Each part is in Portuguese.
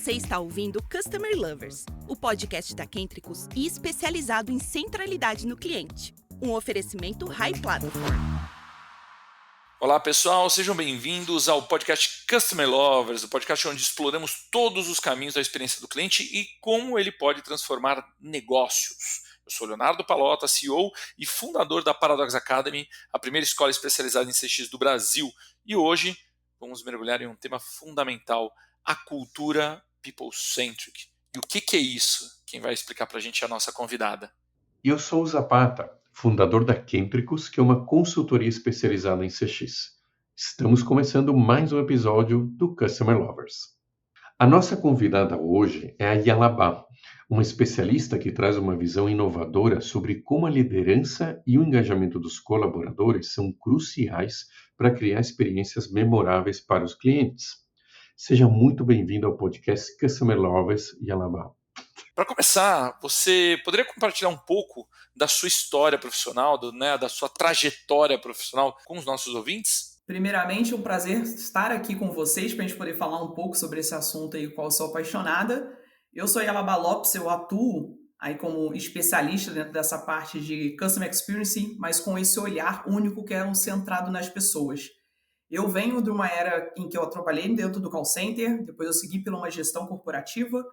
Você está ouvindo Customer Lovers, o podcast da Kentricus e especializado em centralidade no cliente. Um oferecimento High Platform. Olá pessoal, sejam bem-vindos ao podcast Customer Lovers, o podcast onde exploramos todos os caminhos da experiência do cliente e como ele pode transformar negócios. Eu sou Leonardo Palota, CEO e fundador da Paradox Academy, a primeira escola especializada em CX do Brasil. E hoje vamos mergulhar em um tema fundamental, a cultura people-centric. E o que é isso? Quem vai explicar para a gente é a nossa convidada. Eu sou o Zapata, fundador da Kentricus, que é uma consultoria especializada em CX. Estamos começando mais um episódio do Customer Lovers. A nossa convidada hoje é a Yalabá, uma especialista que traz uma visão inovadora sobre como a liderança e o engajamento dos colaboradores são cruciais para criar experiências memoráveis para os clientes. Seja muito bem-vindo ao podcast Customer Lovers, Yalabá. Para começar, você poderia compartilhar um pouco da sua história profissional, da sua trajetória profissional com os nossos ouvintes? Primeiramente, é um prazer estar aqui com vocês para a gente poder falar um pouco sobre esse assunto aí, qual eu sou apaixonada. Eu sou Yalabá Lopes, eu atuo aí como especialista dentro dessa parte de Customer Experience, mas com esse olhar único que é um centrado nas pessoas. Eu venho de uma era em que eu trabalhei dentro do call center, depois eu segui por uma gestão corporativa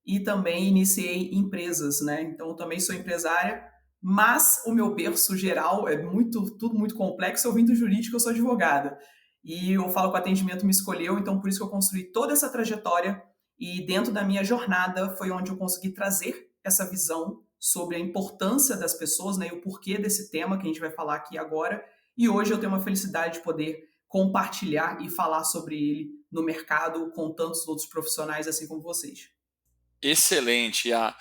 e também iniciei empresas, né? Então, eu também sou empresária, mas o meu berço geral é tudo muito complexo. Eu vim do jurídico, eu sou advogada. E eu falo que o atendimento me escolheu, então por isso que eu construí toda essa trajetória. E dentro da minha jornada foi onde eu consegui trazer essa visão sobre a importância das pessoas, né? E o porquê desse tema que a gente vai falar aqui agora. E hoje eu tenho uma felicidade de poder compartilhar e falar sobre ele no mercado com tantos outros profissionais assim como vocês. Excelente, Iá.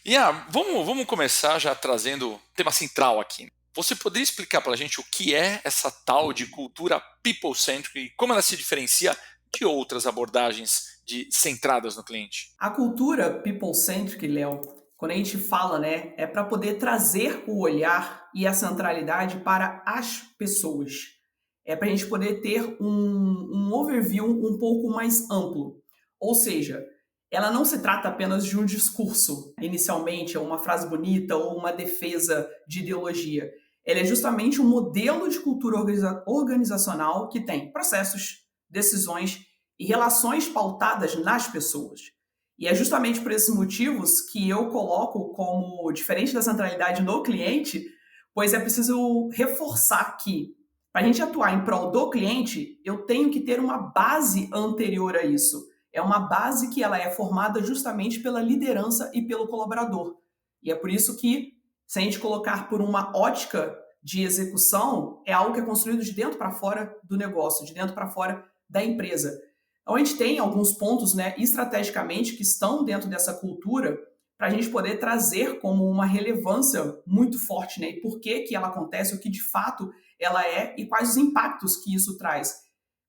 Iá, vamos começar já trazendo o tema central aqui. Você poderia explicar para a gente o que é essa tal de cultura people-centric e como ela se diferencia de outras abordagens centradas no cliente? A cultura people-centric, Léo, quando a gente fala, né, é para poder trazer o olhar e a centralidade para as pessoas. É para a gente poder ter um overview um pouco mais amplo. Ou seja, ela não se trata apenas de um discurso, inicialmente, ou uma frase bonita, ou uma defesa de ideologia. Ela é justamente um modelo de cultura organizacional que tem processos, decisões e relações pautadas nas pessoas. E é justamente por esses motivos que eu coloco como diferente da centralidade no cliente, pois é preciso reforçar que, para a gente atuar em prol do cliente, eu tenho que ter uma base anterior a isso. É uma base que ela é formada justamente pela liderança e pelo colaborador. E é por isso que, se a gente colocar por uma ótica de execução, é algo que é construído de dentro para fora do negócio, de dentro para fora da empresa. Então, a gente tem alguns pontos, né, estrategicamente que estão dentro dessa cultura para a gente poder trazer como uma relevância muito forte, né, e por que ela acontece, o que de fato ela é e quais os impactos que isso traz.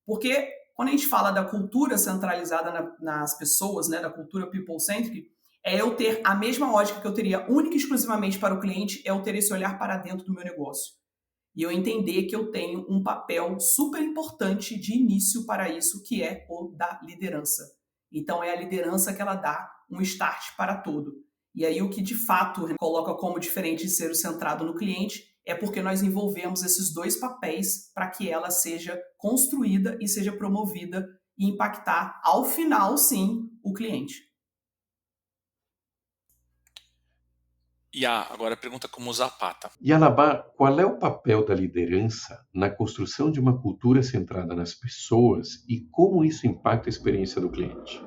Porque quando a gente fala da cultura centralizada nas pessoas, né, da cultura people-centric, é eu ter a mesma ótica que eu teria única e exclusivamente para o cliente, é eu ter esse olhar para dentro do meu negócio. E eu entender que eu tenho um papel super importante de início para isso, que é o da liderança. Então, é a liderança que ela dá um start para tudo. E aí, o que de fato coloca como diferente de ser o centrado no cliente é porque nós envolvemos esses dois papéis para que ela seja construída e seja promovida e impactar, ao final, sim, o cliente. E agora a pergunta como Zapata. Yalabá, qual é o papel da liderança na construção de uma cultura centrada nas pessoas e como isso impacta a experiência do cliente?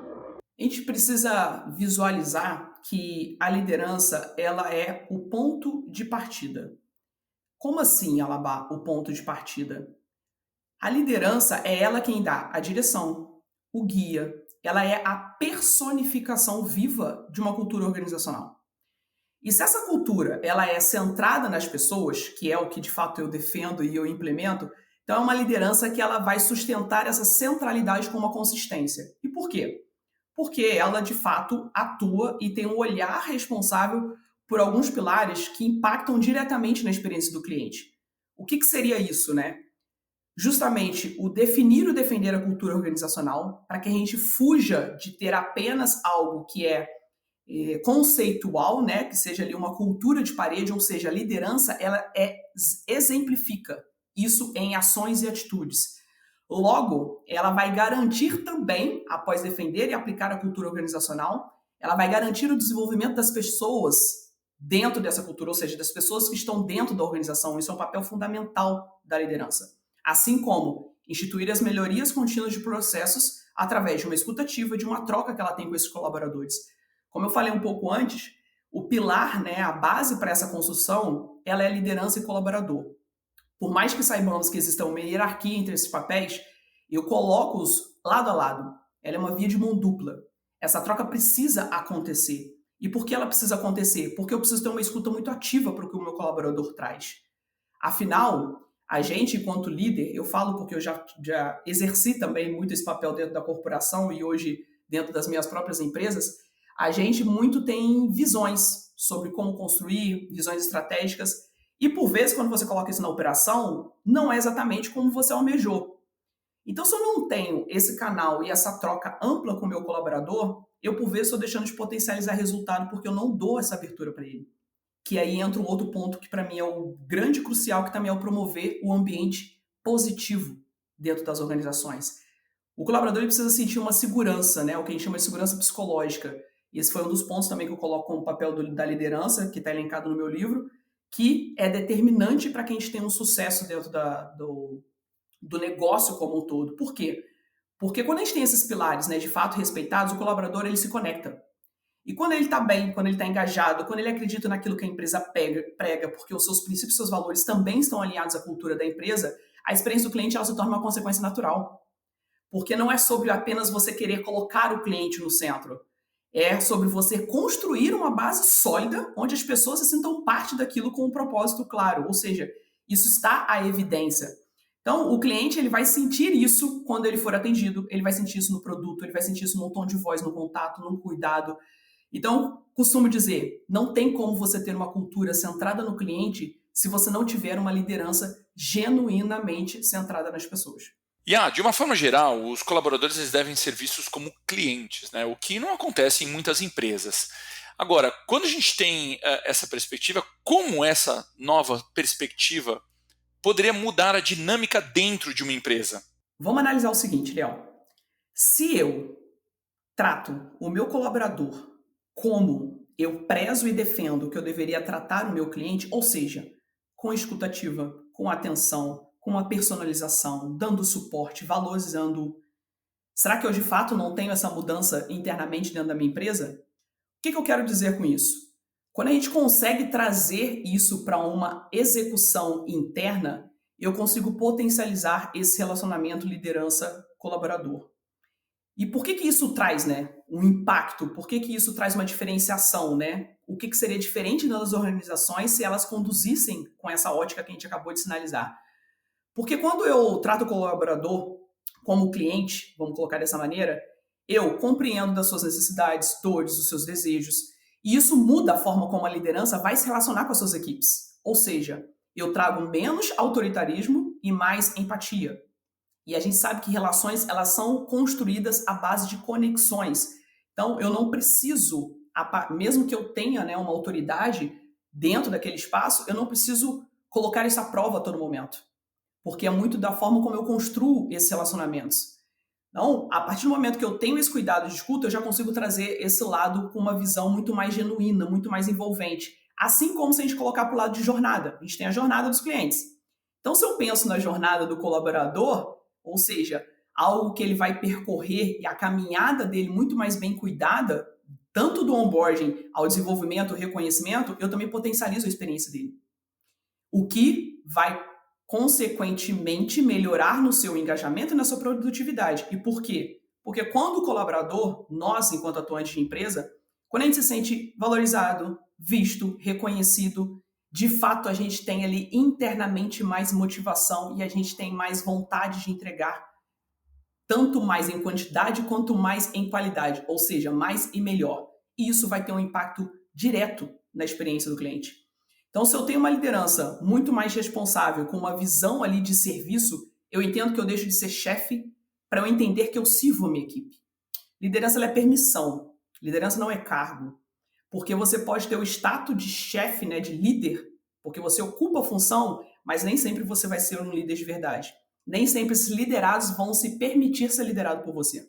A gente precisa visualizar que a liderança ela é o ponto de partida. Como assim, Yalabá, o ponto de partida? A liderança é ela quem dá a direção, o guia. Ela é a personificação viva de uma cultura organizacional. E se essa cultura ela é centrada nas pessoas, que é o que de fato eu defendo e eu implemento, então é uma liderança que ela vai sustentar essa centralidade com uma consistência. E por quê? Porque ela de fato atua e tem um olhar responsável por alguns pilares que impactam diretamente na experiência do cliente. O que seria isso, né? justamente o definir ou defender a cultura organizacional, para que a gente fuja de ter apenas algo que é conceitual, né, que seja ali uma cultura de parede, ou seja, a liderança, ela exemplifica isso em ações e atitudes. Logo, ela vai garantir também, após defender e aplicar a cultura organizacional, ela vai garantir o desenvolvimento das pessoas dentro dessa cultura, ou seja, das pessoas que estão dentro da organização. Isso é um papel fundamental da liderança. Assim como instituir as melhorias contínuas de processos através de uma escuta ativa, de uma troca que ela tem com esses colaboradores. Como eu falei um pouco antes, o pilar, né, a base para essa construção, ela é liderança e colaborador. Por mais que saibamos que exista uma hierarquia entre esses papéis, eu coloco-os lado a lado. Ela é uma via de mão dupla. Essa troca precisa acontecer. E por que ela precisa acontecer? Porque eu preciso ter uma escuta muito ativa para o que o meu colaborador traz. Afinal, a gente, enquanto líder, eu falo porque eu já exerci também muito esse papel dentro da corporação e hoje dentro das minhas próprias empresas, a gente muito tem visões sobre como construir, visões estratégicas, e por vezes, quando você coloca isso na operação, não é exatamente como você almejou. Então, se eu não tenho esse canal e essa troca ampla com o meu colaborador, eu, por vezes, estou deixando de potencializar resultado porque eu não dou essa abertura para ele. Que aí entra um outro ponto que, para mim, é o grande crucial, que também é o promover o ambiente positivo dentro das organizações. O colaborador ele precisa sentir uma segurança, né? O que a gente chama de segurança psicológica. E esse foi um dos pontos também que eu coloco como papel da liderança, que está elencado no meu livro, que é determinante para que a gente tenha um sucesso dentro do negócio como um todo. Por quê? Porque quando a gente tem esses pilares, né, de fato respeitados, o colaborador ele se conecta. E quando ele está bem, quando ele está engajado, quando ele acredita naquilo que a empresa prega, porque os seus princípios e seus valores também estão alinhados à cultura da empresa, a experiência do cliente ela se torna uma consequência natural. Porque não é sobre apenas você querer colocar o cliente no centro. É sobre você construir uma base sólida onde as pessoas se sintam parte daquilo com um propósito claro. Ou seja, isso está à evidência. Então, o cliente ele vai sentir isso quando ele for atendido, ele vai sentir isso no produto, ele vai sentir isso no tom de voz, no contato, no cuidado. Então, costumo dizer, não tem como você ter uma cultura centrada no cliente se você não tiver uma liderança genuinamente centrada nas pessoas. De uma forma geral, os colaboradores eles devem ser vistos como clientes, né? O que não acontece em muitas empresas. Agora, quando a gente tem essa perspectiva, como essa nova perspectiva poderia mudar a dinâmica dentro de uma empresa? Vamos analisar o seguinte, Léo. Se eu trato o meu colaborador como eu prezo e defendo que eu deveria tratar o meu cliente, ou seja, com escuta ativa, com atenção, com uma personalização, dando suporte, valorizando. Será que eu de fato não tenho essa mudança internamente dentro da minha empresa? O que eu quero dizer com isso? Quando a gente consegue trazer isso para uma execução interna, eu consigo potencializar esse relacionamento liderança-colaborador. E por que isso traz, né, um impacto? Por que isso traz uma diferenciação, né? O que seria diferente das organizações se elas conduzissem com essa ótica que a gente acabou de sinalizar? Porque quando eu trato o colaborador como cliente, vamos colocar dessa maneira, eu compreendo das suas necessidades, dores, dos seus desejos, e isso muda a forma como a liderança vai se relacionar com as suas equipes. Ou seja, eu trago menos autoritarismo e mais empatia. E a gente sabe que relações elas são construídas à base de conexões. Então, eu não preciso, mesmo que eu tenha, né, uma autoridade dentro daquele espaço, eu não preciso colocar isso à prova a todo momento. Porque é muito da forma como eu construo esses relacionamentos. Então, a partir do momento que eu tenho esse cuidado de escuta, eu já consigo trazer esse lado com uma visão muito mais genuína, muito mais envolvente. Assim como se a gente colocar para o lado de jornada. A gente tem a jornada dos clientes. Então, se eu penso na jornada do colaborador, ou seja, algo que ele vai percorrer e a caminhada dele muito mais bem cuidada, tanto do onboarding ao desenvolvimento, ao reconhecimento, eu também potencializo a experiência dele. O que vai consequentemente melhorar no seu engajamento e na sua produtividade. E por quê? Porque quando o colaborador, nós enquanto atuantes de empresa, quando a gente se sente valorizado, visto, reconhecido, de fato a gente tem ali internamente mais motivação e a gente tem mais vontade de entregar tanto mais em quantidade quanto mais em qualidade, ou seja, mais e melhor. E isso vai ter um impacto direto na experiência do cliente. Então, se eu tenho uma liderança muito mais responsável, com uma visão ali de serviço, Eu entendo que eu deixo de ser chefe para eu entender que eu sirvo a minha equipe. Liderança ela é permissão. Liderança não é cargo. Porque você pode ter o status de chefe, né, de líder, porque você ocupa a função, mas nem sempre você vai ser um líder de verdade. Nem sempre esses liderados vão se permitir ser liderado por você.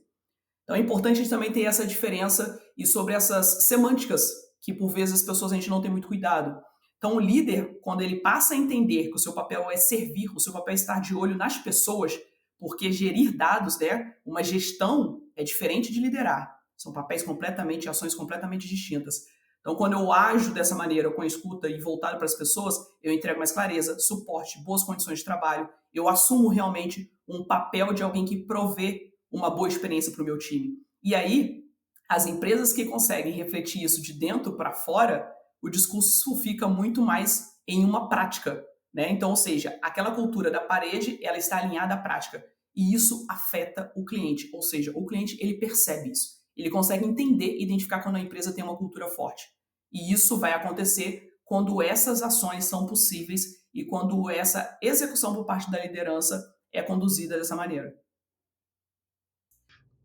Então é importante a gente também ter essa diferença e sobre essas semânticas que por vezes as pessoas a gente não tem muito cuidado. Então o líder, quando ele passa a entender que o seu papel é servir, o seu papel é estar de olho nas pessoas, porque gerir dados, né, uma gestão é diferente de liderar. São papéis completamente, ações completamente distintas. Então, quando eu ajo dessa maneira, com a escuta e voltado para as pessoas, eu entrego mais clareza, suporte, boas condições de trabalho, eu assumo realmente um papel de alguém que provê uma boa experiência para o meu time. E aí, as empresas que conseguem refletir isso de dentro para fora, o discurso fica muito mais em uma prática, né? Então, ou seja, aquela cultura da parede, ela está alinhada à prática. E isso afeta o cliente, ou seja, o cliente ele percebe isso. Ele consegue entender e identificar quando a empresa tem uma cultura forte. E isso vai acontecer quando essas ações são possíveis e quando essa execução por parte da liderança é conduzida dessa maneira.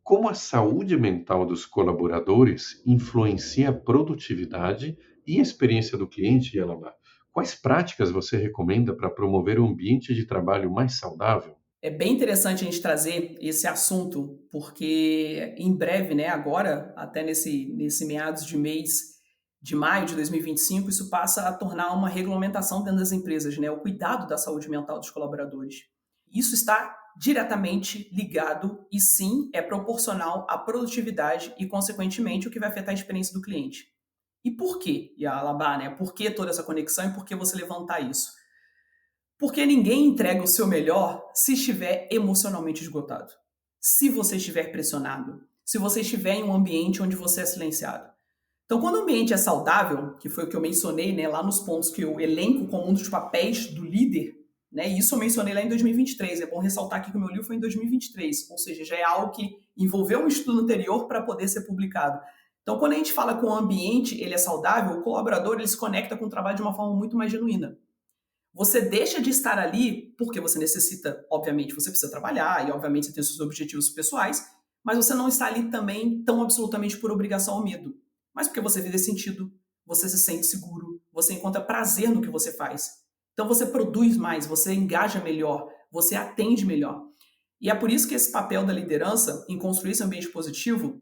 Como a saúde mental dos colaboradores influencia a produtividade e a experiência do cliente, Yalabá? Quais práticas você recomenda para promover um ambiente de trabalho mais saudável? É bem interessante a gente trazer esse assunto, porque em breve, né, agora, até nesse meados de mês de maio de 2025, isso passa a tornar uma regulamentação dentro das empresas, né, o cuidado da saúde mental dos colaboradores. Isso está diretamente ligado e sim é proporcional à produtividade e, consequentemente, o que vai afetar a experiência do cliente. E por quê, Yalabá, né? Por que toda essa conexão e por que você levantar isso? Porque ninguém entrega o seu melhor se estiver emocionalmente esgotado. Se você estiver pressionado, se você estiver em um ambiente onde você é silenciado. Então, quando o ambiente é saudável, que foi o que eu mencionei, né, lá nos pontos que eu elenco como um dos papéis do líder, né, e isso eu mencionei lá em 2023, é bom ressaltar aqui que o meu livro foi em 2023, ou seja, já é algo que envolveu um estudo anterior para poder ser publicado. Então, quando a gente fala que o ambiente ele é saudável, o colaborador ele se conecta com o trabalho de uma forma muito mais genuína. Você deixa de estar ali porque você necessita, obviamente, você precisa trabalhar e, obviamente, você tem seus objetivos pessoais, mas você não está ali também tão absolutamente por obrigação ou medo, mas porque você vê sentido, você se sente seguro, você encontra prazer no que você faz. Então você produz mais, você engaja melhor, você atende melhor. E é por isso que esse papel da liderança em construir esse ambiente positivo,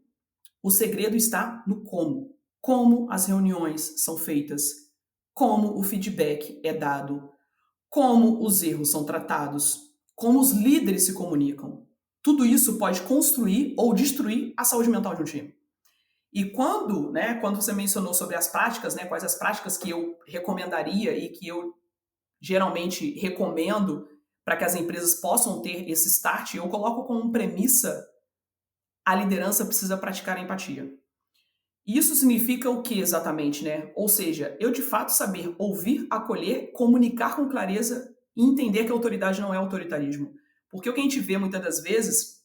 o segredo está no como. Como as reuniões são feitas, como o feedback é dado, como os erros são tratados, como os líderes se comunicam. Tudo isso pode construir ou destruir a saúde mental de um time. E quando você mencionou sobre as práticas, né, quais as práticas que eu recomendaria e que eu geralmente recomendo para que as empresas possam ter esse start, eu coloco como premissa a liderança precisa praticar a empatia. Isso significa o que exatamente, né? Ou seja, eu de fato saber ouvir, acolher, comunicar com clareza e entender que a autoridade não é autoritarismo. Porque o que a gente vê muitas das vezes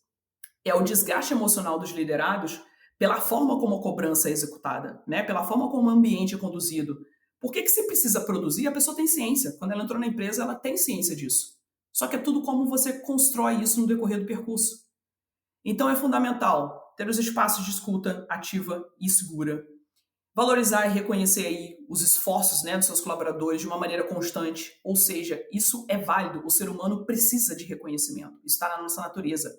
é o desgaste emocional dos liderados pela forma como a cobrança é executada, né? Pela forma como o ambiente é conduzido. Por que você precisa produzir? A pessoa tem ciência. Quando ela entrou na empresa, ela tem ciência disso. Só que é tudo como você constrói isso no decorrer do percurso. Então é fundamental ter os espaços de escuta ativa e segura. Valorizar e reconhecer aí os esforços, né, dos seus colaboradores de uma maneira constante. Ou seja, isso é válido. O ser humano precisa de reconhecimento. Isso está na nossa natureza.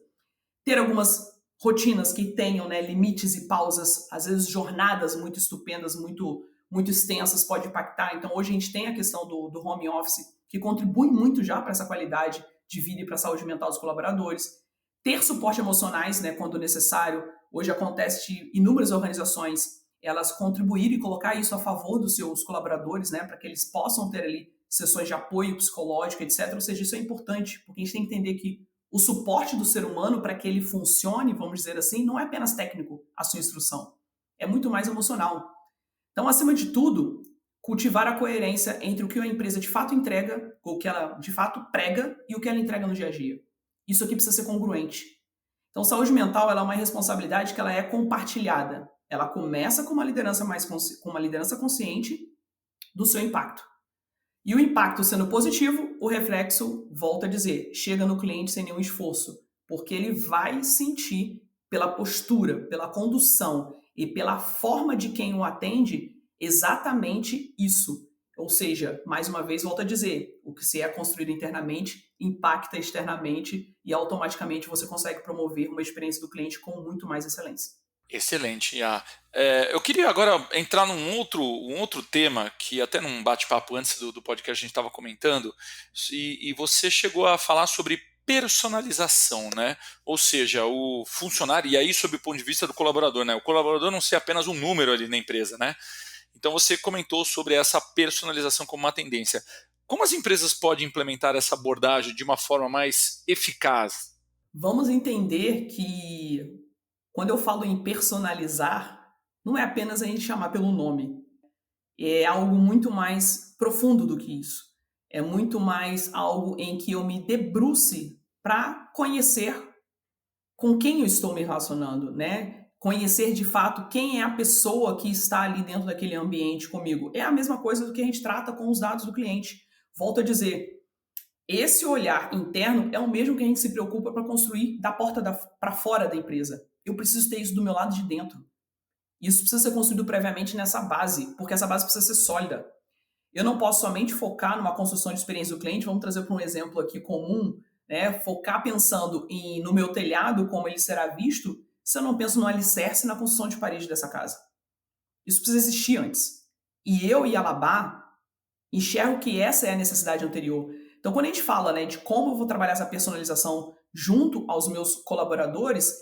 Ter algumas rotinas que tenham, né, limites e pausas, às vezes jornadas muito estupendas, muito extensas, pode impactar. Então hoje a gente tem a questão do home office, que contribui muito já para essa qualidade de vida e para a saúde mental dos colaboradores. Ter suporte emocionais, né, quando necessário. Hoje acontece de inúmeras organizações elas contribuírem e colocar isso a favor dos seus colaboradores, né, para que eles possam ter ali sessões de apoio psicológico, etc. Ou seja, isso é importante, porque a gente tem que entender que o suporte do ser humano para que ele funcione, vamos dizer assim, não é apenas técnico a sua instrução, é muito mais emocional. Então, acima de tudo, cultivar a coerência entre o que a empresa de fato entrega, ou o que ela de fato prega e o que ela entrega no dia a dia. Isso aqui precisa ser congruente. Então, saúde mental ela é uma responsabilidade que ela é compartilhada. Ela começa com uma liderança consciente do seu impacto. E o impacto sendo positivo, o reflexo, volta a dizer, chega no cliente sem nenhum esforço, porque ele vai sentir pela postura, pela condução e pela forma de quem o atende exatamente isso. Ou seja, mais uma vez, volto a dizer, o que se é construído internamente impacta externamente e automaticamente você consegue promover uma experiência do cliente com muito mais excelência. Excelente, Iá. Eu queria agora entrar num outro tema que até num bate-papo antes do podcast a gente estava comentando, e você chegou a falar sobre personalização, né? Ou seja, o funcionário, e aí sob o ponto de vista do colaborador, né? O colaborador não ser apenas um número ali na empresa, né? Então você comentou sobre essa personalização como uma tendência. Como as empresas podem implementar essa abordagem de uma forma mais eficaz? Vamos entender que quando eu falo em personalizar, não é apenas a gente chamar pelo nome. É algo muito mais profundo do que isso. É muito mais algo em que eu me debruce para conhecer com quem eu estou me relacionando, né? Conhecer de fato quem é a pessoa que está ali dentro daquele ambiente comigo. É a mesma coisa do que a gente trata com os dados do cliente. Volto a dizer, esse olhar interno é o mesmo que a gente se preocupa para construir da porta para fora da empresa. Eu preciso ter isso do meu lado de dentro. Isso precisa ser construído previamente nessa base, porque essa base precisa ser sólida. Eu não posso somente focar numa construção de experiência do cliente, vamos trazer para um exemplo aqui comum, né? Focar pensando no meu telhado, como ele será visto, se eu não penso no alicerce na construção de parede dessa casa. Isso precisa existir antes. E eu e Alabá enxergo que essa é a necessidade anterior. Então, quando a gente fala, né, de como eu vou trabalhar essa personalização junto aos meus colaboradores,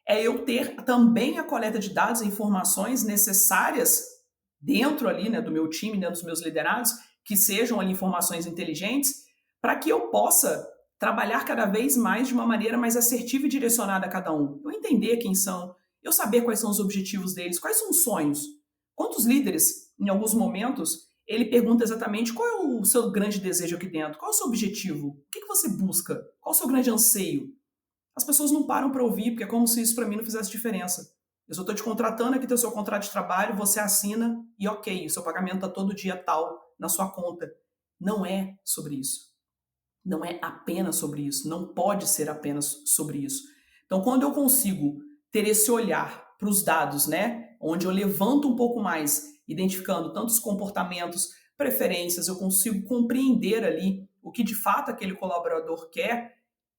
é eu ter também a coleta de dados e informações necessárias dentro ali, né, do meu time, dentro dos meus liderados, que sejam ali informações inteligentes, para que eu possa trabalhar cada vez mais de uma maneira mais assertiva e direcionada a cada um. Eu entender quem são, eu saber quais são os objetivos deles, quais são os sonhos. Quantos líderes, em alguns momentos, ele pergunta exatamente qual é o seu grande desejo aqui dentro, qual é o seu objetivo, o que você busca, qual é o seu grande anseio. As pessoas não param para ouvir, porque é como se isso para mim não fizesse diferença. Eu só estou te contratando, aqui tem o seu contrato de trabalho, você assina e ok, o seu pagamento está todo dia tal na sua conta. Não é sobre isso. Não é apenas sobre isso. Não pode ser apenas sobre isso. Então, quando eu consigo ter esse olhar para os dados, né, onde eu levanto um pouco mais, identificando tantos comportamentos, preferências, eu consigo compreender ali o que de fato aquele colaborador quer,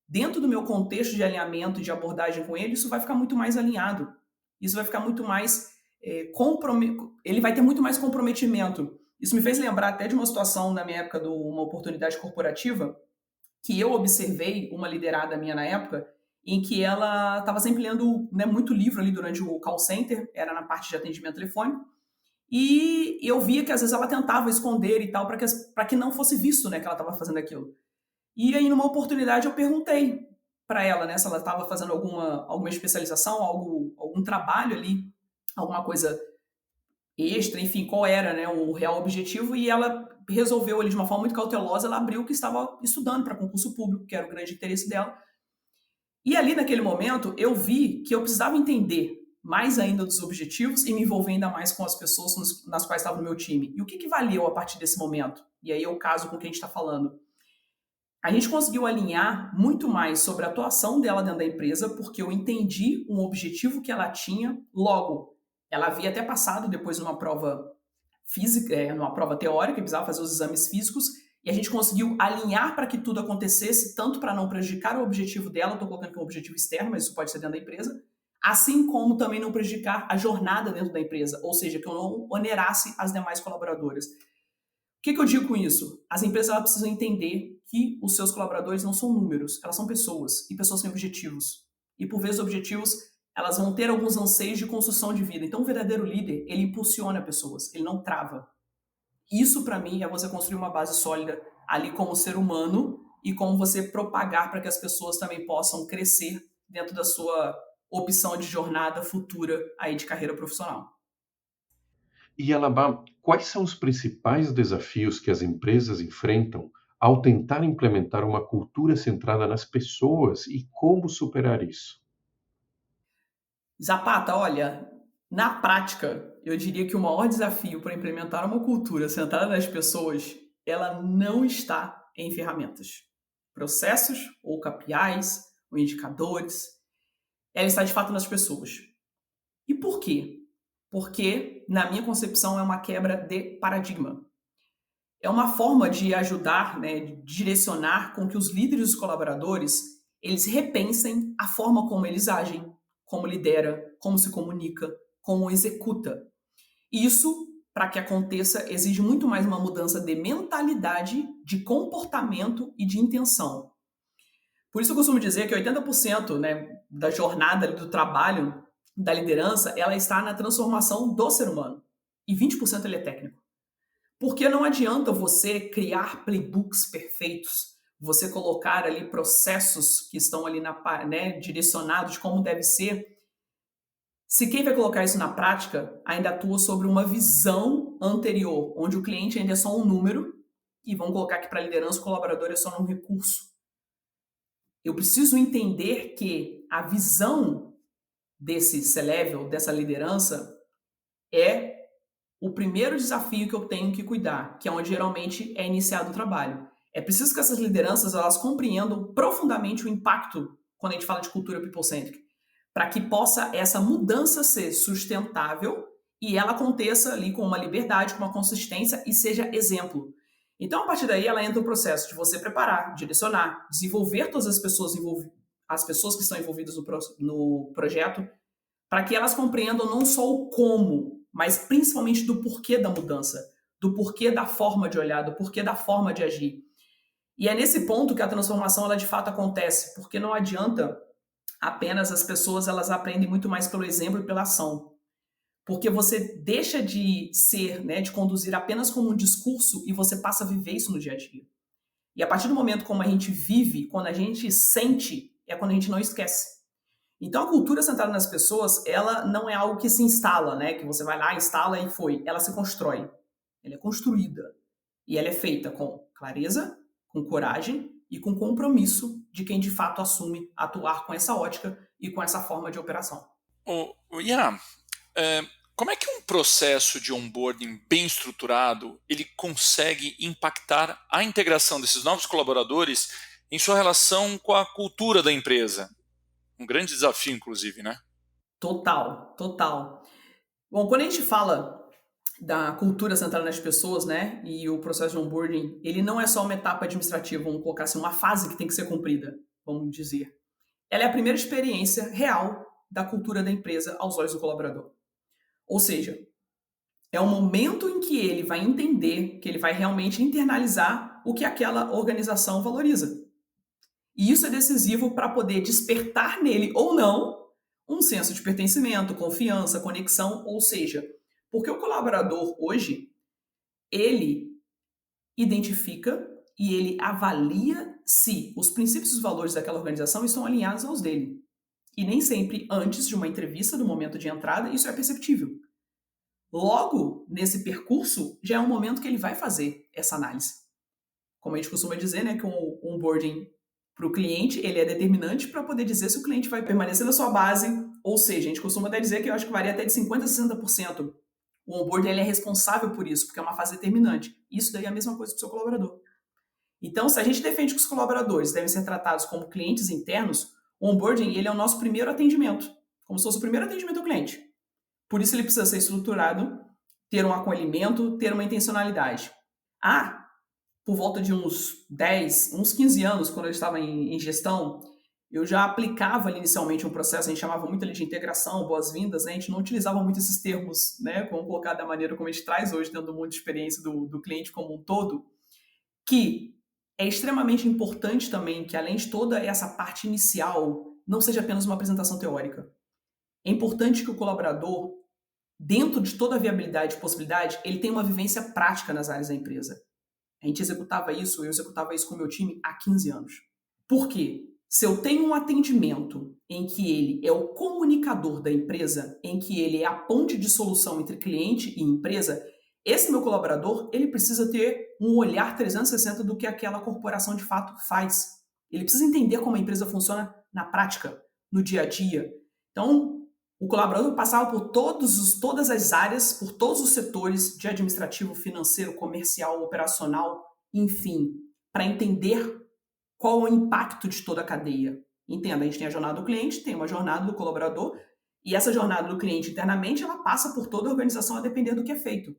dentro do meu contexto de alinhamento e de abordagem com ele, isso vai ficar muito mais alinhado. Isso vai ficar muito mais ele vai ter muito mais comprometimento. Isso me fez lembrar até de uma situação na minha época de uma oportunidade corporativa, que eu observei uma liderada minha na época, em que ela estava sempre lendo, né, muito livro ali durante o call center, era na parte de atendimento telefônico, e eu via que às vezes ela tentava esconder e tal, para que não fosse visto, né, que ela estava fazendo aquilo. E aí, numa oportunidade, eu perguntei para ela, né, se ela estava fazendo alguma especialização, algum trabalho ali, alguma coisa extra, enfim, qual era, né, o real objetivo, e ela resolveu ali de uma forma muito cautelosa, ela abriu que estava estudando para concurso público, que era o grande interesse dela. E ali, naquele momento, eu vi que eu precisava entender mais ainda dos objetivos e me envolver ainda mais com as pessoas nas quais estava no meu time. E o que valeu a partir desse momento? E aí eu caso com o que a gente está falando. A gente conseguiu alinhar muito mais sobre a atuação dela dentro da empresa, porque eu entendi um objetivo que ela tinha. Logo, ela havia até passado depois numa prova física, numa prova teórica, precisava fazer os exames físicos, e a gente conseguiu alinhar para que tudo acontecesse, tanto para não prejudicar o objetivo dela, estou colocando que é um objetivo externo, mas isso pode ser dentro da empresa, assim como também não prejudicar a jornada dentro da empresa, ou seja, que eu não onerasse as demais colaboradoras. O que eu digo com isso? As empresas elas precisam entender que os seus colaboradores não são números, elas são pessoas, e pessoas têm objetivos. E por vezes objetivos, elas vão ter alguns anseios de construção de vida. Então o verdadeiro líder, ele impulsiona pessoas, ele não trava. Isso para mim é você construir uma base sólida ali como ser humano e como você propagar para que as pessoas também possam crescer dentro da sua opção de jornada futura aí de carreira profissional. E, Alabá, quais são os principais desafios que as empresas enfrentam ao tentar implementar uma cultura centrada nas pessoas e como superar isso? Zapata, olha, na prática, eu diria que o maior desafio para implementar uma cultura centrada nas pessoas ela não está em ferramentas, processos ou KPIs ou indicadores. Ela está de fato nas pessoas. E por quê? Porque, na minha concepção, é uma quebra de paradigma. É uma forma de ajudar, de direcionar com que os líderes e os colaboradores eles repensem a forma como eles agem, como lidera, como se comunica, como executa. Isso, para que aconteça, exige muito mais uma mudança de mentalidade, de comportamento e de intenção. Por isso eu costumo dizer que 80% da jornada do trabalho, da liderança, ela está na transformação do ser humano. E 20% ele é técnico. Porque não adianta você criar playbooks perfeitos, você colocar ali processos que estão ali direcionados de como deve ser, se quem vai colocar isso na prática ainda atua sobre uma visão anterior, onde o cliente ainda é só um número, e vamos colocar que para a liderança o colaborador é só um recurso. Eu preciso entender que a visão desse C-Level, dessa liderança, é o primeiro desafio que eu tenho que cuidar, que é onde geralmente é iniciado o trabalho. É preciso que essas lideranças elas compreendam profundamente o impacto quando a gente fala de cultura people-centric, para que possa essa mudança ser sustentável e ela aconteça ali com uma liberdade, com uma consistência e seja exemplo. Então, a partir daí, ela entra o processo de você preparar, direcionar, desenvolver todas as pessoas que estão envolvidas no projeto, para que elas compreendam não só o como, mas principalmente do porquê da mudança, do porquê da forma de olhar, do porquê da forma de agir. E é nesse ponto que a transformação ela de fato acontece, porque não adianta apenas as pessoas elas aprendem muito mais pelo exemplo e pela ação. Porque você deixa de ser, de conduzir apenas como um discurso e você passa a viver isso no dia a dia. E a partir do momento como a gente vive, quando a gente sente, é quando a gente não esquece. Então a cultura centrada nas pessoas, ela não é algo que se instala, que você vai lá, instala e foi. Ela se constrói. Ela é construída. E ela é feita com clareza, com coragem e com compromisso de quem de fato assume atuar com essa ótica e com essa forma de operação. Ian, como é que um processo de onboarding bem estruturado ele consegue impactar a integração desses novos colaboradores em sua relação com a cultura da empresa? Um grande desafio, inclusive, né? Total. Bom, quando a gente fala da cultura centrada nas pessoas, e o processo de onboarding, ele não é só uma etapa administrativa, vamos colocar assim, uma fase que tem que ser cumprida, vamos dizer. Ela é a primeira experiência real da cultura da empresa aos olhos do colaborador. Ou seja, é o momento em que ele vai entender, que ele vai realmente internalizar o que aquela organização valoriza. E isso é decisivo para poder despertar nele ou não um senso de pertencimento, confiança, conexão, ou seja, porque o colaborador hoje, ele identifica e ele avalia se os princípios e os valores daquela organização estão alinhados aos dele. E nem sempre antes de uma entrevista, no momento de entrada, isso é perceptível. Logo, nesse percurso, já é um momento que ele vai fazer essa análise. Como a gente costuma dizer, que o onboarding para o cliente, ele é determinante para poder dizer se o cliente vai permanecer na sua base, ou seja, a gente costuma até dizer que eu acho que varia até de 50% a 60%. O onboarding ele é responsável por isso, porque é uma fase determinante. Isso daí é a mesma coisa para o seu colaborador. Então, se a gente defende que os colaboradores devem ser tratados como clientes internos, o onboarding ele é o nosso primeiro atendimento, como se fosse o primeiro atendimento ao cliente. Por isso ele precisa ser estruturado, ter um acolhimento, ter uma intencionalidade. Por volta de uns 15 anos, quando eu estava em gestão, eu já aplicava inicialmente um processo, a gente chamava muito ali de integração, boas-vindas, a gente não utilizava muito esses termos, vamos colocar da maneira como a gente traz hoje, dentro do mundo de experiência do cliente como um todo, que é extremamente importante também que, além de toda essa parte inicial, não seja apenas uma apresentação teórica. É importante que o colaborador, dentro de toda a viabilidade e possibilidade, ele tenha uma vivência prática nas áreas da empresa. Eu executava isso com o meu time há 15 anos. Por quê? Se eu tenho um atendimento em que ele é o comunicador da empresa, em que ele é a ponte de solução entre cliente e empresa, esse meu colaborador, ele precisa ter um olhar 360 do que aquela corporação de fato faz. Ele precisa entender como a empresa funciona na prática, no dia a dia. Então, o colaborador passava por todas as áreas, por todos os setores de administrativo, financeiro, comercial, operacional, enfim, para entender qual é o impacto de toda a cadeia. Entenda, a gente tem a jornada do cliente, tem uma jornada do colaborador, e essa jornada do cliente internamente, ela passa por toda a organização a depender do que é feito.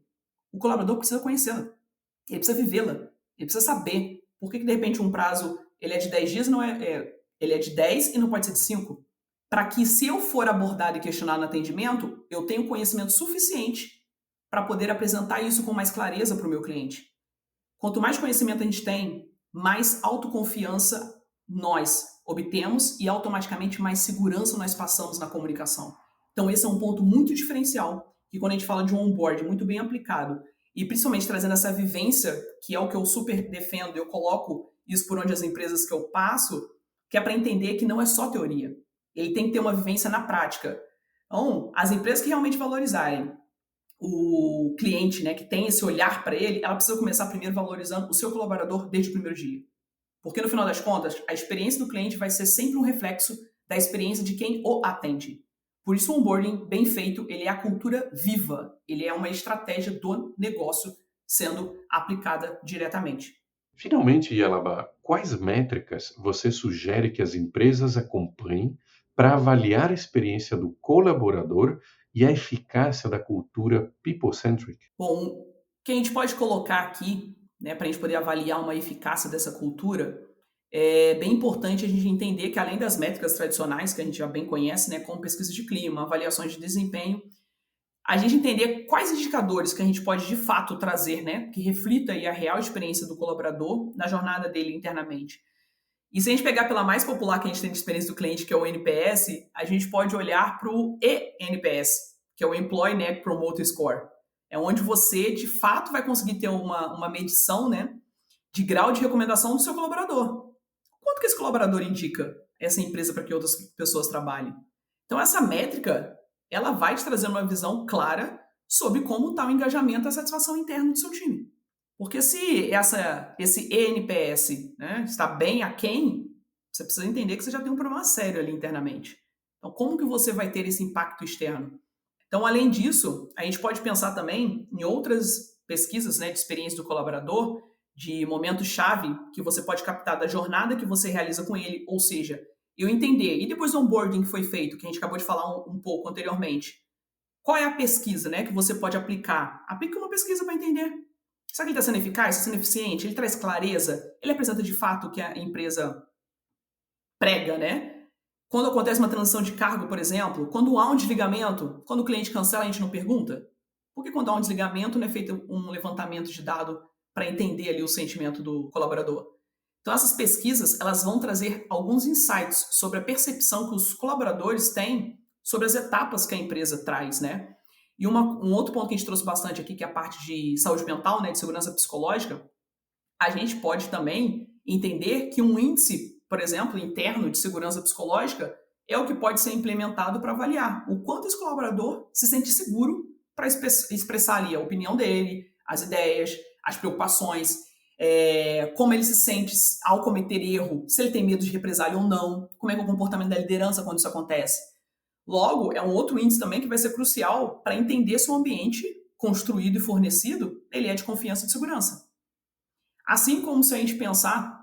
O colaborador precisa conhecê-la, ele precisa vivê-la, ele precisa saber por que de repente um prazo ele é de 10 dias, ele é de 10 e não pode ser de 5. Para que, se eu for abordado e questionado no atendimento, eu tenho conhecimento suficiente para poder apresentar isso com mais clareza para o meu cliente. Quanto mais conhecimento a gente tem, mais autoconfiança nós obtemos e automaticamente mais segurança nós passamos na comunicação. Então esse é um ponto muito diferencial, que quando a gente fala de um onboard muito bem aplicado, e principalmente trazendo essa vivência, que é o que eu super defendo, eu coloco isso por onde as empresas que eu passo, que é para entender que não é só teoria. Ele tem que ter uma vivência na prática. Então, as empresas que realmente valorizarem o cliente, né, que tem esse olhar para ele, ela precisa começar primeiro valorizando o seu colaborador desde o primeiro dia. Porque, no final das contas, a experiência do cliente vai ser sempre um reflexo da experiência de quem o atende. Por isso, o onboarding bem feito, ele é a cultura viva. Ele é uma estratégia do negócio sendo aplicada diretamente. Finalmente, Yalaba, quais métricas você sugere que as empresas acompanhem para avaliar a experiência do colaborador e a eficácia da cultura people-centric? Bom, o que a gente pode colocar aqui, né, para a gente poder avaliar uma eficácia dessa cultura, é bem importante a gente entender que, além das métricas tradicionais, que a gente já bem conhece, né, como pesquisa de clima, avaliações de desempenho, a gente entender quais indicadores que a gente pode, de fato, trazer, né, que reflita aí a real experiência do colaborador na jornada dele internamente. E se a gente pegar pela mais popular que a gente tem de experiência do cliente, que é o NPS, a gente pode olhar para o ENPS, que é o Employee Net Promoter Score. É onde você, de fato, vai conseguir ter uma medição, né, de grau de recomendação do seu colaborador. Quanto que esse colaborador indica essa empresa para que outras pessoas trabalhem? Então, essa métrica, ela vai te trazer uma visão clara sobre como está o engajamento e a satisfação interna do seu time. Porque se esse ENPS, né, está bem aquém, você precisa entender que você já tem um problema sério ali internamente. Então, como que você vai ter esse impacto externo? Então, além disso, a gente pode pensar também em outras pesquisas, né, de experiência do colaborador, de momento-chave que você pode captar da jornada que você realiza com ele, ou seja, eu entender, e depois do onboarding que foi feito, que a gente acabou de falar um pouco anteriormente, qual é a pesquisa, né, que você pode aplicar? Aplique uma pesquisa para entender. Será que ele está sendo eficaz, está sendo eficiente? Ele traz clareza? Ele apresenta de fato o que a empresa prega, né? Quando acontece uma transição de cargo, por exemplo, quando há um desligamento, quando o cliente cancela, a gente não pergunta? Por que quando há um desligamento não é feito um levantamento de dado para entender ali o sentimento do colaborador? Então, essas pesquisas, elas vão trazer alguns insights sobre a percepção que os colaboradores têm sobre as etapas que a empresa traz, né? E um outro ponto que a gente trouxe bastante aqui, que é a parte de saúde mental, né, de segurança psicológica, a gente pode também entender que um índice, por exemplo, interno de segurança psicológica é o que pode ser implementado para avaliar o quanto esse colaborador se sente seguro para expressar ali a opinião dele, as ideias, as preocupações, como ele se sente ao cometer erro, se ele tem medo de represália ou não, como é que é o comportamento da liderança quando isso acontece. Logo, é um outro índice também que vai ser crucial para entender se o ambiente construído e fornecido ele é de confiança e de segurança. Assim como se a gente pensar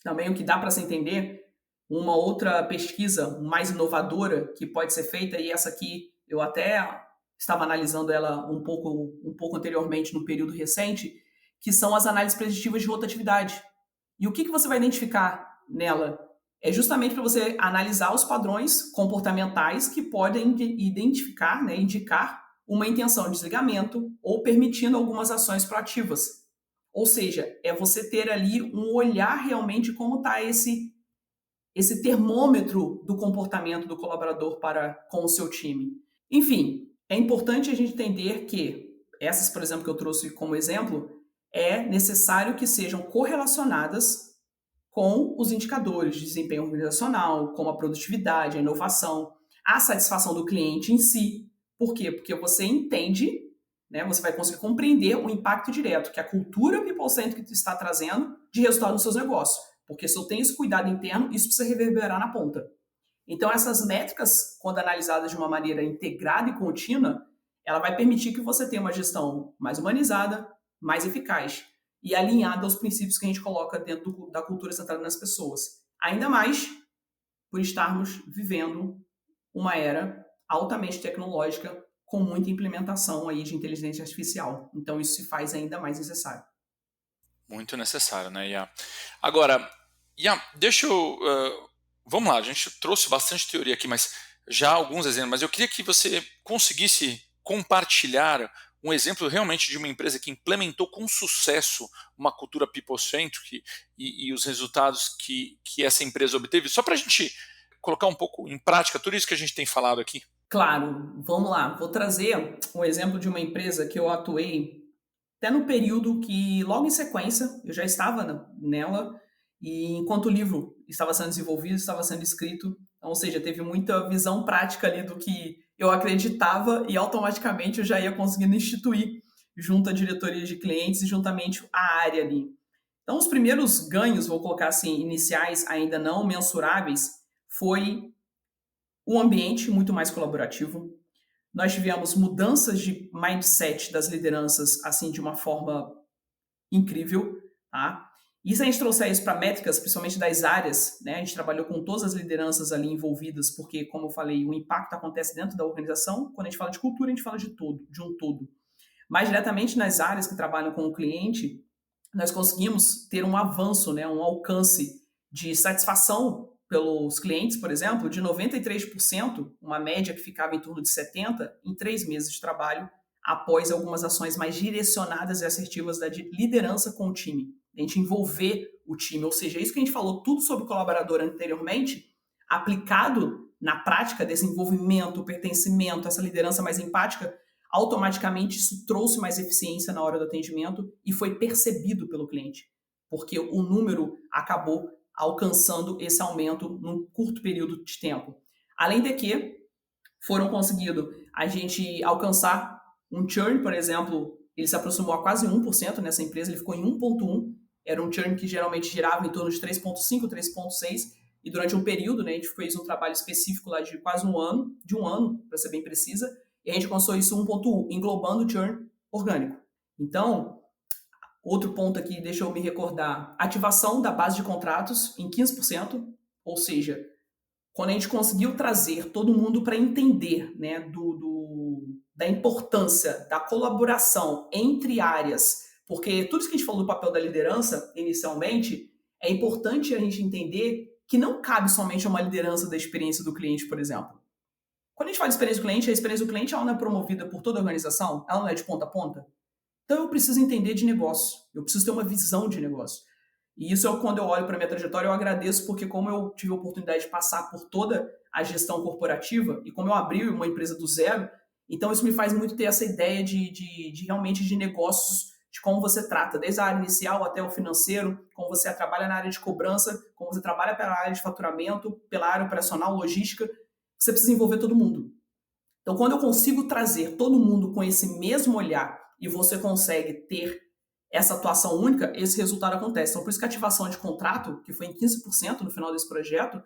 também o que dá para se entender, uma outra pesquisa mais inovadora que pode ser feita, e essa aqui eu até estava analisando ela um pouco anteriormente, no período recente, que são as análises preditivas de rotatividade. E o que você vai identificar nela? É justamente para você analisar os padrões comportamentais que podem identificar, né, indicar uma intenção de desligamento ou permitindo algumas ações proativas. Ou seja, é você ter ali um olhar realmente como está esse termômetro do comportamento do colaborador com o seu time. Enfim, é importante a gente entender que essas, por exemplo, que eu trouxe como exemplo, é necessário que sejam correlacionadas com os indicadores de desempenho organizacional, como a produtividade, a inovação, a satisfação do cliente em si. Por quê? Porque você entende, né, você vai conseguir compreender o impacto direto que a cultura people-centric está trazendo de resultado nos seus negócios. Porque se eu tenho esse cuidado interno, isso precisa reverberar na ponta. Então, essas métricas, quando analisadas de uma maneira integrada e contínua, ela vai permitir que você tenha uma gestão mais humanizada, mais eficaz. e alinhada aos princípios que a gente coloca dentro da cultura centrada nas pessoas. Ainda mais por estarmos vivendo uma era altamente tecnológica com muita implementação aí de inteligência artificial. Então isso se faz ainda mais necessário. Muito necessário, né, Ian? Agora, Ian, deixa eu... vamos lá, a gente trouxe bastante teoria aqui, mas já alguns exemplos, mas eu queria que você conseguisse compartilhar um exemplo realmente de uma empresa que implementou com sucesso uma cultura people-centric e os resultados que essa empresa obteve, só para a gente colocar um pouco em prática tudo isso que a gente tem falado aqui. Claro, vamos lá. Vou trazer um exemplo de uma empresa que eu atuei até no período que, logo em sequência, eu já estava nela, e enquanto o livro estava sendo desenvolvido, estava sendo escrito, ou seja, teve muita visão prática ali do que eu acreditava e automaticamente eu já ia conseguindo instituir junto à diretoria de clientes e juntamente à área ali. Então, os primeiros ganhos, vou colocar assim, iniciais, ainda não mensuráveis, foi um ambiente muito mais colaborativo. Nós tivemos mudanças de mindset das lideranças, assim, de uma forma incrível, tá? E se a gente trouxer isso para métricas, principalmente das áreas, né? A gente trabalhou com todas as lideranças ali envolvidas, porque, como eu falei, o impacto acontece dentro da organização. Quando a gente fala de cultura, a gente fala de um todo. Mais diretamente nas áreas que trabalham com o cliente, nós conseguimos ter um avanço, né? Um alcance de satisfação pelos clientes, por exemplo, de 93%, uma média que ficava em torno de 70%, em 3 meses de trabalho, após algumas ações mais direcionadas e assertivas da liderança com o time. A gente envolver o time, ou seja, isso que a gente falou tudo sobre colaborador anteriormente, aplicado na prática, desenvolvimento, pertencimento, essa liderança mais empática, automaticamente isso trouxe mais eficiência na hora do atendimento e foi percebido pelo cliente, porque o número acabou alcançando esse aumento num curto período de tempo. Além de que foram conseguido a gente alcançar um churn, por exemplo, ele se aproximou a quase 1% nessa empresa, ele ficou em 1,1%, era um churn que geralmente girava em torno de 3,5%, 3,6%, e durante um período, né, a gente fez um trabalho específico lá de quase um ano, para ser bem precisa, e a gente alcançou isso 1,1%, englobando o churn orgânico. Então, outro ponto aqui, deixa eu me recordar, ativação da base de contratos em 15%, ou seja, quando a gente conseguiu trazer todo mundo para entender, né, da importância da colaboração entre áreas, porque tudo isso que a gente falou do papel da liderança, inicialmente, é importante a gente entender que não cabe somente a uma liderança da experiência do cliente, por exemplo. Quando a gente fala de experiência do cliente, a experiência do cliente ela não é promovida por toda a organização, ela não é de ponta a ponta. Então eu preciso entender de negócio, eu preciso ter uma visão de negócio. E isso é quando eu olho para a minha trajetória, eu agradeço porque como eu tive a oportunidade de passar por toda a gestão corporativa e como eu abri uma empresa do zero, então isso me faz muito ter essa ideia de realmente de negócios, de como você trata, desde a área inicial até o financeiro, como você trabalha na área de cobrança, como você trabalha pela área de faturamento, pela área operacional, logística, você precisa envolver todo mundo. Então quando eu consigo trazer todo mundo com esse mesmo olhar e você consegue ter essa atuação única, esse resultado acontece. Então, por isso que a ativação de contrato, que foi em 15% no final desse projeto,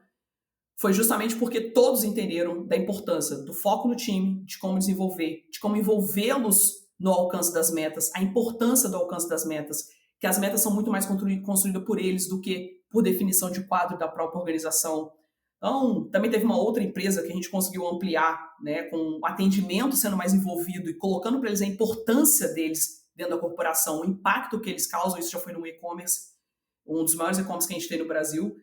foi justamente porque todos entenderam da importância do foco no time, de como desenvolver, de como envolvê-los no alcance das metas, a importância do alcance das metas, que as metas são muito mais construídas por eles do que por definição de quadro da própria organização. Então, também teve uma outra empresa que a gente conseguiu ampliar, né, com o atendimento sendo mais envolvido e colocando para eles a importância deles dentro da corporação, o impacto que eles causam, isso já foi no e-commerce, um dos maiores e-commerce que a gente tem no Brasil.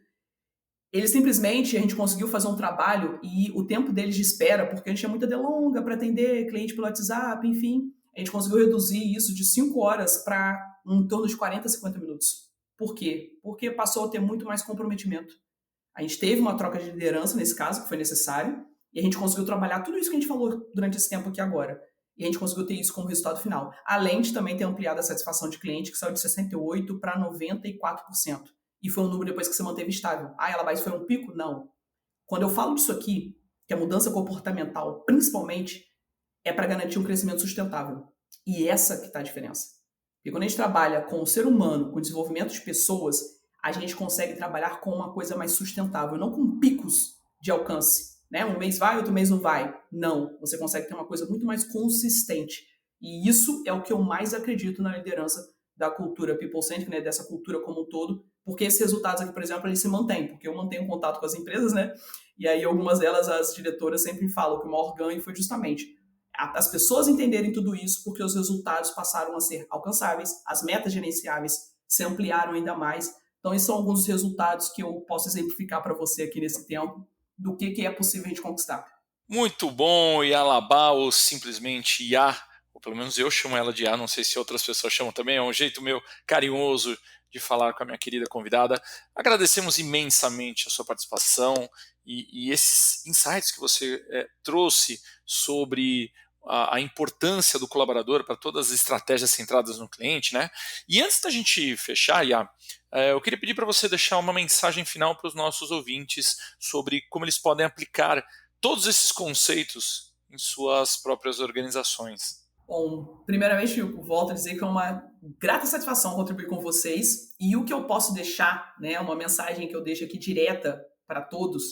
Eles simplesmente, a gente conseguiu fazer um trabalho e o tempo deles de espera, porque a gente tinha muita delonga para atender cliente pelo WhatsApp, enfim, a gente conseguiu reduzir isso de 5 horas para em torno de 40, 50 minutos. Por quê? Porque passou a ter muito mais comprometimento. A gente teve uma troca de liderança nesse caso, que foi necessário, e a gente conseguiu trabalhar tudo isso que a gente falou durante esse tempo aqui agora. E a gente conseguiu ter isso como resultado final. Além de também ter ampliado a satisfação de cliente, que saiu de 68% para 94%. E foi um número depois que se manteve estável. Ah, ela foi um pico? Não. Quando eu falo disso aqui, que a mudança comportamental, principalmente, é para garantir um crescimento sustentável. E essa que está a diferença. Porque quando a gente trabalha com o ser humano, com o desenvolvimento de pessoas, a gente consegue trabalhar com uma coisa mais sustentável, não com picos de alcance. Né? Um mês vai, outro mês não vai. Não, você consegue ter uma coisa muito mais consistente. E isso é o que eu mais acredito na liderança da cultura people-centric, né, dessa cultura como um todo, porque esses resultados aqui, por exemplo, eles se mantêm, porque eu mantenho contato com as empresas, né, e aí algumas delas, as diretoras sempre falam que o maior ganho foi justamente as pessoas entenderem tudo isso, porque os resultados passaram a ser alcançáveis, as metas gerenciáveis se ampliaram ainda mais. Então, esses são alguns dos resultados que eu posso exemplificar para você aqui nesse tempo, do que é possível a gente conquistar. Muito bom, Ialabá, ou simplesmente Iá, ou pelo menos eu chamo ela de Iá, não sei se outras pessoas chamam também, é um jeito meu carinhoso de falar com a minha querida convidada. Agradecemos imensamente a sua participação e esses insights que você trouxe sobre a importância do colaborador para todas as estratégias centradas no cliente, né? E antes da gente fechar, Iá, eu queria pedir para você deixar uma mensagem final para os nossos ouvintes sobre como eles podem aplicar todos esses conceitos em suas próprias organizações. Bom, primeiramente, eu volto a dizer que é uma grata satisfação contribuir com vocês, e o que eu posso deixar, né, uma mensagem que eu deixo aqui direta para todos,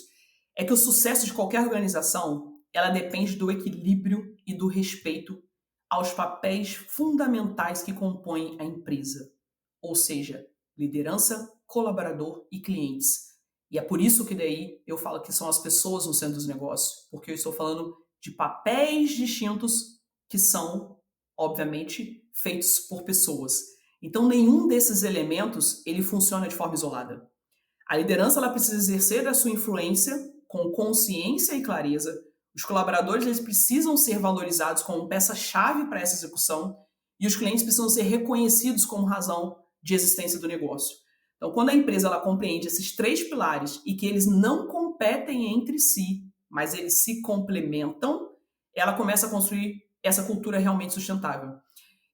é que o sucesso de qualquer organização, ela depende do equilíbrio e do respeito aos papéis fundamentais que compõem a empresa, ou seja, liderança, colaborador e clientes. E é por isso que daí eu falo que são as pessoas no centro dos negócios, porque eu estou falando de papéis distintos que são, obviamente, feitos por pessoas. Então, nenhum desses elementos ele funciona de forma isolada. A liderança ela precisa exercer a sua influência com consciência e clareza. Os colaboradores eles precisam ser valorizados como peça-chave para essa execução e os clientes precisam ser reconhecidos como razão de existência do negócio. Então, quando a empresa ela compreende esses 3 pilares e que eles não competem entre si, mas eles se complementam, ela começa a construir essa cultura realmente sustentável.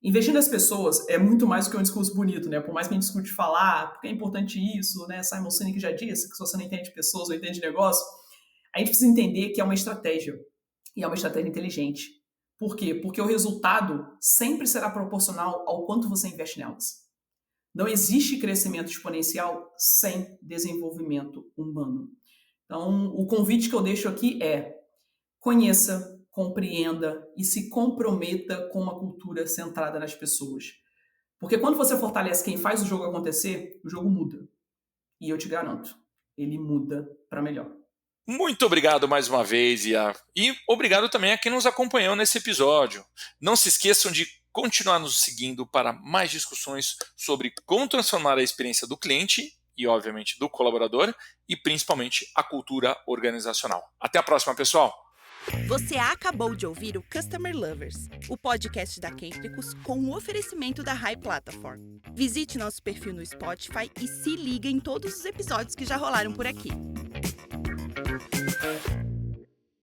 Investir nas pessoas é muito mais do que um discurso bonito, né? Por mais que a gente discute falar, porque é importante isso, né? Simon Sinek já disse que se você não entende pessoas ou entende negócio, a gente precisa entender que é uma estratégia. E é uma estratégia inteligente. Por quê? Porque o resultado sempre será proporcional ao quanto você investe nelas. Não existe crescimento exponencial sem desenvolvimento humano. Então, o convite que eu deixo aqui é: conheça, compreenda e se comprometa com uma cultura centrada nas pessoas. Porque quando você fortalece quem faz o jogo acontecer, o jogo muda. E eu te garanto, ele muda para melhor. Muito obrigado mais uma vez, Iá. E obrigado também a quem nos acompanhou nesse episódio. Não se esqueçam de continuar nos seguindo para mais discussões sobre como transformar a experiência do cliente e, obviamente, do colaborador e, principalmente, a cultura organizacional. Até a próxima, pessoal! Você acabou de ouvir o Customer Lovers, o podcast da Kentricus com o oferecimento da High Platform. Visite nosso perfil no Spotify e se liga em todos os episódios que já rolaram por aqui.